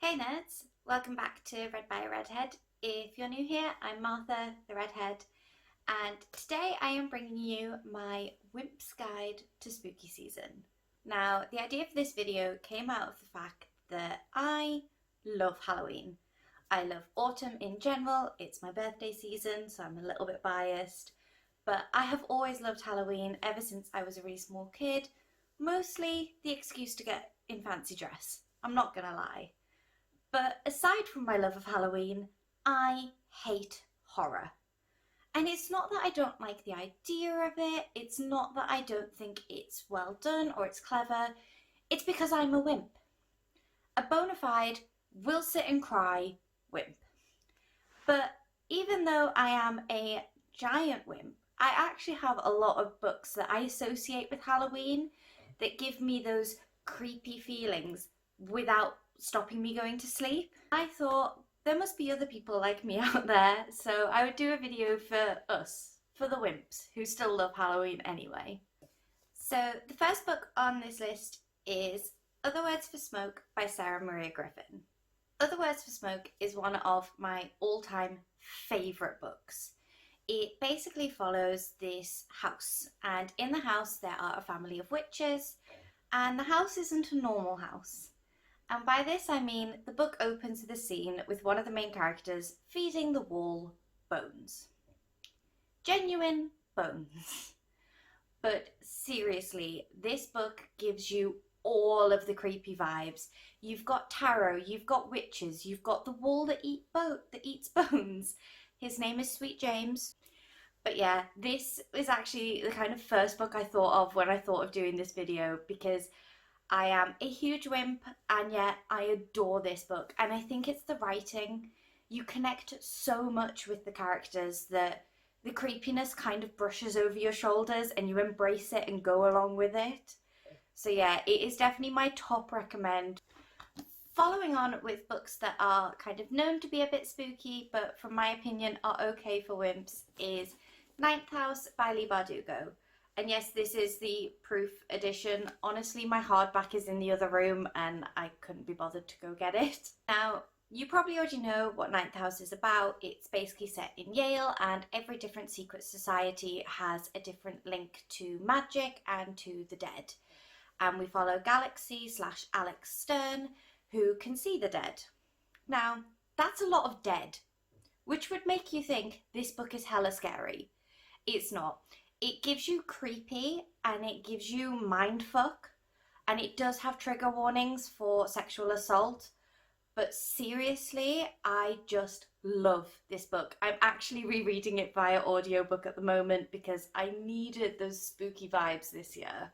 Hey nerds, welcome back to Read by a Redhead. If you're new here, I'm Martha, the Redhead, and today I am bringing you my WIMP'S guide to spooky season. Now, the idea for this video came out of the fact that I love Halloween. I love autumn in general, it's my birthday season, so I'm a little bit biased, but I have always loved Halloween ever since I was a really small kid, mostly the excuse to get in fancy dress, I'm not gonna lie. But aside from my love of Halloween, I hate horror. And it's not that I don't like the idea of it, it's not that I don't think it's well done or it's clever, it's because I'm a wimp. A bona fide, will sit and cry wimp. But even though I am a giant wimp, I actually have a lot of books that I associate with Halloween that give me those creepy feelings without stopping me going to sleep. I thought there must be other people like me out there, so I would do a video for us, for the wimps, who still love Halloween anyway. So the first book on this list is Other Words for Smoke by Sarah Maria Griffin. Other Words for Smoke is one of my all-time favourite books. It basically follows this house, and in the house there are a family of witches, and the house isn't a normal house. And by this I mean the book opens with a scene with one of the main characters feeding the wall bones. Genuine bones. But seriously, this book gives you all of the creepy vibes. You've got tarot, you've got witches, you've got the wall that eats bones. His name is Sweet James. But yeah, this is actually the kind of first book I thought of when I thought of doing this video, because I am a huge wimp and yet I adore this book, and I think it's the writing. You connect so much with the characters that the creepiness kind of brushes over your shoulders and you embrace it and go along with it. So yeah, it is definitely my top recommend. Following on with books that are kind of known to be a bit spooky but from my opinion are okay for wimps is Ninth House by Leigh Bardugo. And yes, this is the proof edition. Honestly, my hardback is in the other room and I couldn't be bothered to go get it. Now, you probably already know what Ninth House is about. It's basically set in Yale and every different secret society has a different link to magic and to the dead. And we follow Galaxy/Alex Stern, who can see the dead. Now, that's a lot of dead, which would make you think this book is hella scary. It's not. It gives you creepy and it gives you mindfuck, and it does have trigger warnings for sexual assault, but seriously, I just love this book. I'm actually rereading it via audiobook at the moment because I needed those spooky vibes this year.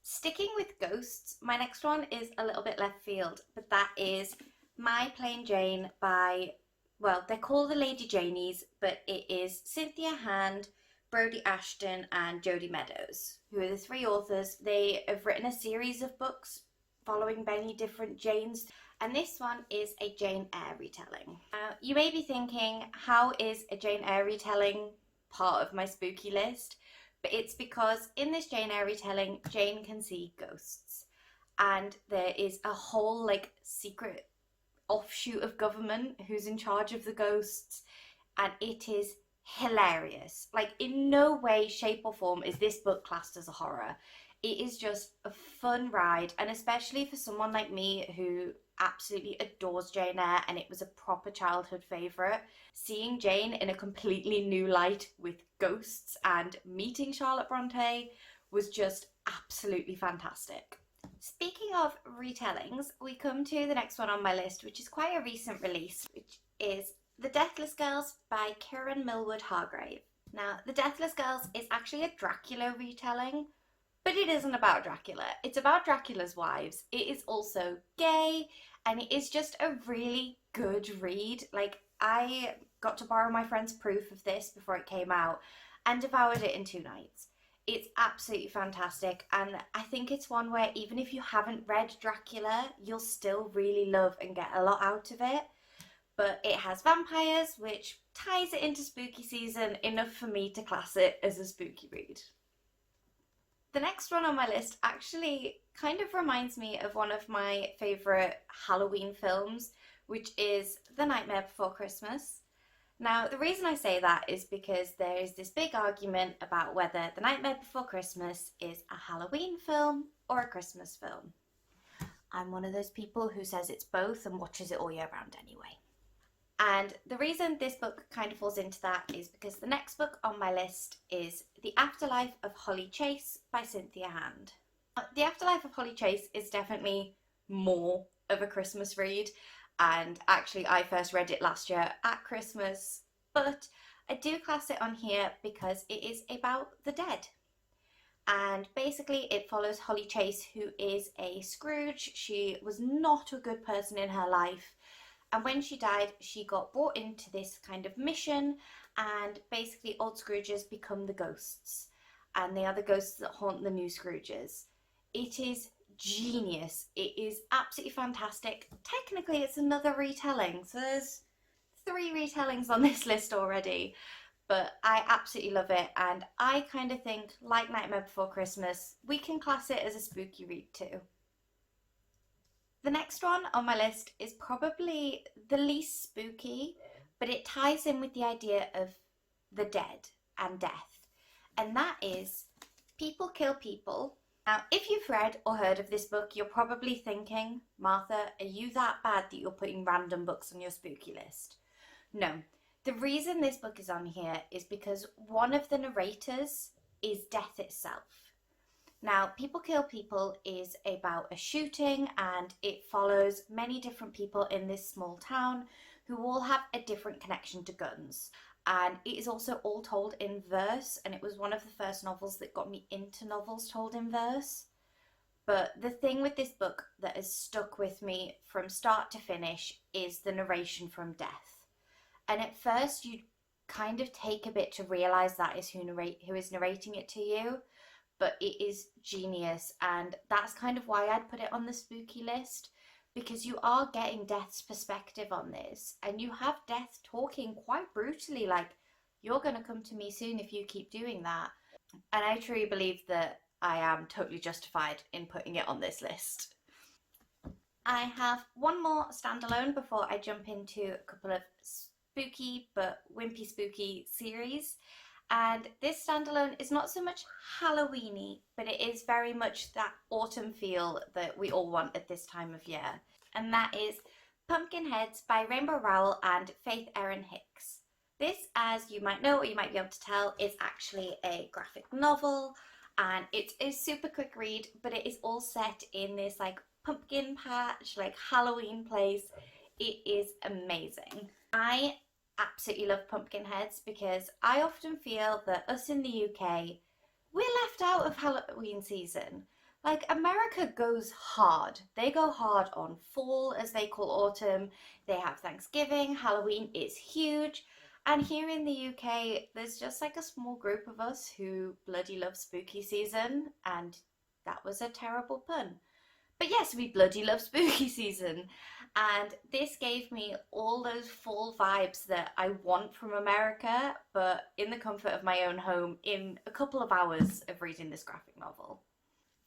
Sticking with ghosts, my next one is a little bit left field, but that is My Plain Jane by, well, they're called the Lady Janies, but it is Cynthia Hand, Brodi, Ashton and Jodi Meadows, who are the three authors. They have written a series of books following many different Janes, and this one is a Jane Eyre retelling. You may be thinking, how is a Jane Eyre retelling part of my spooky list? But it's because in this Jane Eyre retelling, Jane can see ghosts, and there is a whole secret offshoot of government who's in charge of the ghosts, and it is hilarious. In no way, shape or form is this book classed as a horror. It is just a fun ride, and especially for someone like me who absolutely adores Jane Eyre and it was a proper childhood favourite, seeing Jane in a completely new light with ghosts and meeting Charlotte Bronte was just absolutely fantastic. Speaking of retellings, we come to the next one on my list, which is quite a recent release, which is The Deathless Girls by Kiran Millwood Hargrave. Now, The Deathless Girls is actually a Dracula retelling, but it isn't about Dracula. It's about Dracula's wives. It is also gay, and it is just a really good read. I got to borrow my friend's proof of this before it came out and devoured it in 2 nights. It's absolutely fantastic, and I think it's one where even if you haven't read Dracula, you'll still really love and get a lot out of it. But it has vampires, which ties it into spooky season enough for me to class it as a spooky read. The next one on my list actually kind of reminds me of one of my favourite Halloween films, which is The Nightmare Before Christmas. Now, the reason I say that is because there is this big argument about whether The Nightmare Before Christmas is a Halloween film or a Christmas film. I'm one of those people who says it's both and watches it all year round anyway. And the reason this book kind of falls into that is because the next book on my list is The Afterlife of Holly Chase by Cynthia Hand. The Afterlife of Holly Chase is definitely more of a Christmas read, and actually I first read it last year at Christmas, but I do class it on here because it is about the dead. And basically it follows Holly Chase, who is a Scrooge. She was not a good person in her life, and when she died she got brought into this kind of mission, and basically old Scrooges become the ghosts, and they are the ghosts that haunt the new Scrooges. It is genius. It is absolutely fantastic. Technically it's another retelling, so there's 3 retellings on this list already, but I absolutely love it, and I kind of think, like Nightmare Before Christmas, we can class it as a spooky read too. The next one on my list is probably the least spooky, but it ties in with the idea of the dead and death, and that is People Kill People. Now, if you've read or heard of this book, you're probably thinking, Martha, are you that bad that you're putting random books on your spooky list? No. The reason this book is on here is because one of the narrators is death itself. Now, People Kill People is about a shooting, and it follows many different people in this small town who all have a different connection to guns. And it is also all told in verse, and it was one of the first novels that got me into novels told in verse. But the thing with this book that has stuck with me from start to finish is the narration from death. And at first you kind of take a bit to realise that is who is narrating it to you, but it is genius, and that's kind of why I'd put it on the spooky list, because you are getting Death's perspective on this, and you have Death talking quite brutally, like, you're going to come to me soon if you keep doing that. And I truly believe that I am totally justified in putting it on this list. I have one more standalone before I jump into a couple of spooky but wimpy spooky series. And this standalone is not so much Halloweeny, but it is very much that autumn feel that we all want at this time of year. And that is Pumpkinheads by Rainbow Rowell and Faith Erin Hicks. This, as you might know or you might be able to tell, is actually a graphic novel, and it's a super quick read, but it is all set in this like pumpkin patch, like Halloween place. It is amazing. I absolutely love Pumpkinheads because I often feel that us in the UK, we're left out of Halloween season. Like, America goes hard. They go hard on fall, as they call autumn. They have Thanksgiving, Halloween is huge. And here in the UK, there's just like a small group of us who bloody love spooky season, and that was a terrible pun. But yes, we bloody love spooky season. And this gave me all those fall vibes that I want from America, but in the comfort of my own home in a couple of hours of reading this graphic novel.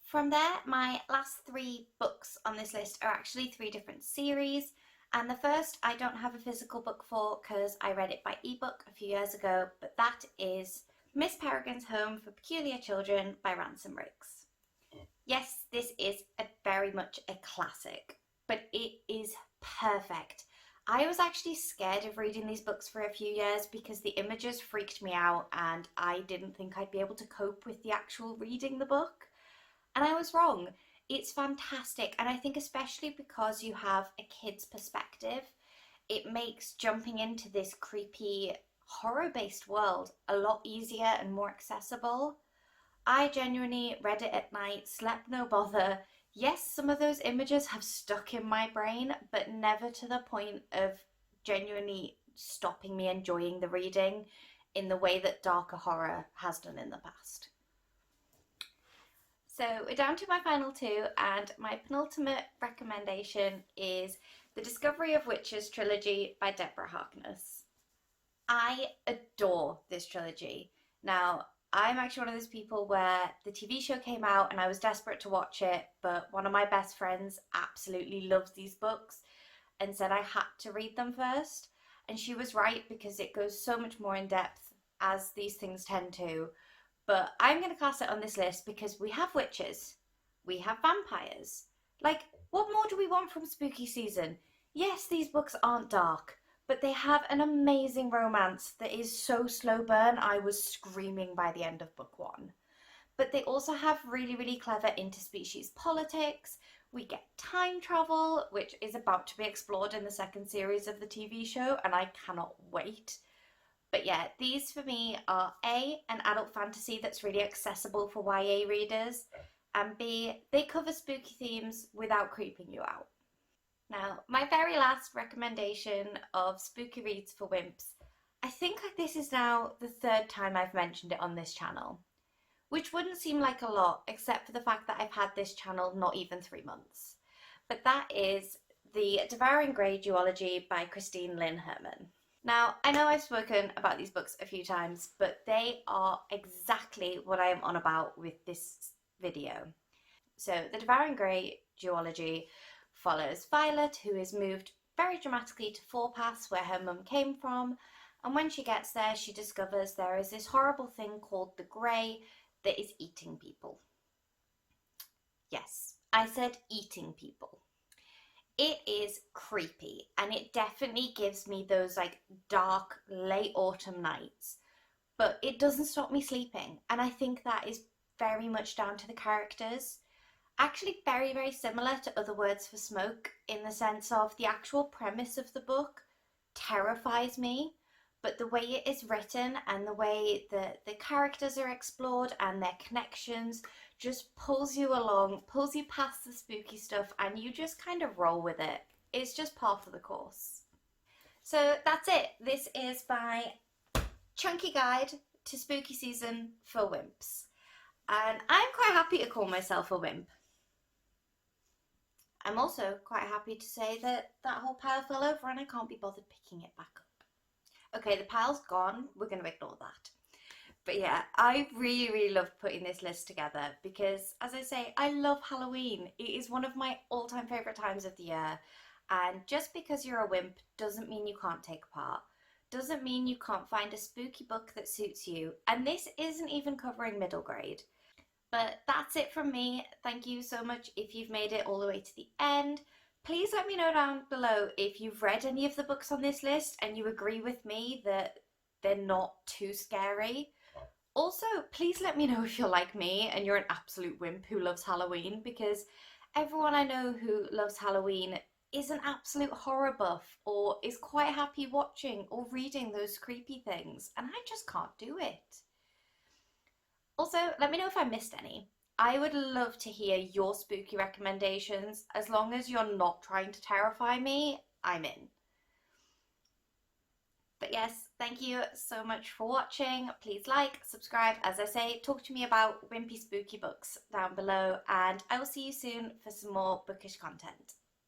From there, my last 3 books on this list are actually 3 different series. And the first I don't have a physical book for because I read it by ebook a few years ago, but that is Miss Peregrine's Home for Peculiar Children by Ransom. Yes, this is very much a classic, but it is perfect. I was actually scared of reading these books for a few years because the images freaked me out and I didn't think I'd be able to cope with the actual reading the book. And I was wrong. It's fantastic, and I think especially because you have a kid's perspective, it makes jumping into this creepy horror-based world a lot easier and more accessible. I genuinely read it at night, slept no bother. Yes, some of those images have stuck in my brain, but never to the point of genuinely stopping me enjoying the reading in the way that darker horror has done in the past. So we're down to my final 2, and my penultimate recommendation is The Discovery of Witches Trilogy by Deborah Harkness. I adore this trilogy. Now, I'm actually one of those people where the TV show came out and I was desperate to watch it, but one of my best friends absolutely loves these books and said I had to read them first. And she was right, because it goes so much more in depth, as these things tend to. But I'm going to cast it on this list because we have witches, we have vampires. Like, what more do we want from spooky season? Yes, these books aren't dark, but they have an amazing romance that is so slow burn, I was screaming by the end of book one. But they also have really, really clever interspecies politics. We get time travel, which is about to be explored in the second series of the TV show, and I cannot wait. But yeah, these for me are A, an adult fantasy that's really accessible for YA readers, and B, they cover spooky themes without creeping you out. Now, my very last recommendation of spooky reads for wimps, I think this is now the third time I've mentioned it on this channel, which wouldn't seem like a lot except for the fact that I've had this channel not even 3 months. But that is the Devouring duology by Christine Lynn Herman. Now, I know I've spoken about these books a few times, but they are exactly what I am on about with this video. So, the Devouring duology follows Violet, who is moved very dramatically to Four Paths, where her mum came from, and when she gets there, she discovers there is this horrible thing called the Grey that is eating people. Yes, I said eating people. It is creepy, and it definitely gives me those like dark late autumn nights, but it doesn't stop me sleeping, and I think that is very much down to the characters. Actually very, very similar to Other Words for Smoke, in the sense of the actual premise of the book terrifies me, but the way it is written and the way that the characters are explored and their connections just pulls you along, pulls you past the spooky stuff, and you just kind of roll with it. It's just par for the course. So that's it. This is my chunky guide to spooky season for wimps. And I'm quite happy to call myself a wimp. I'm also quite happy to say that that whole pile fell over and I can't be bothered picking it back up. Okay, the pile's gone. We're going to ignore that. But yeah, I really, really loved putting this list together because, as I say, I love Halloween. It is one of my all-time favourite times of the year. And just because you're a wimp doesn't mean you can't take part. Doesn't mean you can't find a spooky book that suits you. And this isn't even covering middle grade. But that's it from me. Thank you so much if you've made it all the way to the end. Please let me know down below if you've read any of the books on this list and you agree with me that they're not too scary. Also, please let me know if you're like me and you're an absolute wimp who loves Halloween, because everyone I know who loves Halloween is an absolute horror buff or is quite happy watching or reading those creepy things, and I just can't do it. Also, let me know if I missed any. I would love to hear your spooky recommendations. As long as you're not trying to terrify me, I'm in. But yes, thank you so much for watching. Please like, subscribe, as I say, talk to me about wimpy spooky books down below, and I will see you soon for some more bookish content.